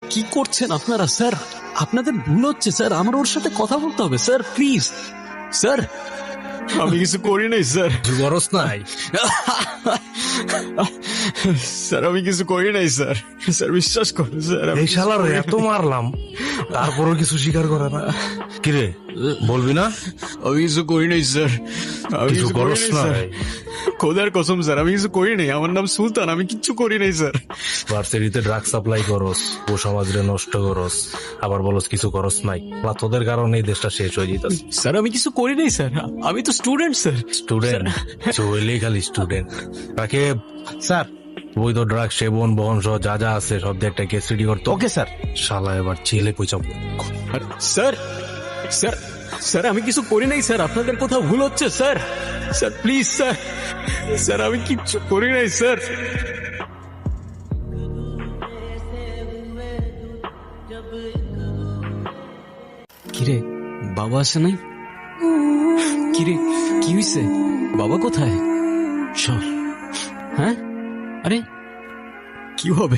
কি করছেন আপনারা স্যার? আপনাদের ভুল হচ্ছে স্যার, আমার ওর সাথে কথা বলতে হবে স্যার, প্লিজ স্যার। আমি কিছু করি নাই স্যার। গরজ নাই। স্যার আমি কিছু করি নাই স্যার, স্যার বিশ্বাস করুন স্যার। আমি এই কিছু শালার করি এত নাই। মারলাম, তারপরও কিছু স্বীকার করে না। কিরে বলবি না? আমি কিছু করি নাই স্যার, আমি কিছু কিছু করি গরজ নাই স্যার। নাই। খোদার কসম স্যার, আমি কিছু করি নাই। আমার নাম সুলতান, আমি কিচ্ছু করি নাই স্যার। ভার্সিটিতে ড্রাগ সাপ্লাই করস, ও সমাজরে নষ্ট করস, আবার বলস কিছু করস নাই। বা তোদের কারণে এই দেশটা শেষ হয়ে যেতেছে। স্যার আমি কিছু করি নাই স্যার, আমি তো স্টুডেন্ট স্যার। স্টুডেন্ট হইলেই খালি স্টুডেন্ট তাকে স্যার। বৈধ ড্রাগ সেবন বহন সহ যা যা আছে সব দিয়ে একটা কেস রেডি করতো। Okay sir. শালা এবার ছেলে পয়সা। স্যার স্যার স্যার আমি কিছু করি নাই স্যার, আপনাদের কোথাও ভুল হচ্ছে sir. Sir please sir, sir আমি কিচ্ছু করি নাই স্যার। কিরে বাবা আসে নাই? কিরে কি হইছে? বাবা কোথায়? চল। হ্যাঁ, আরে কি হবে?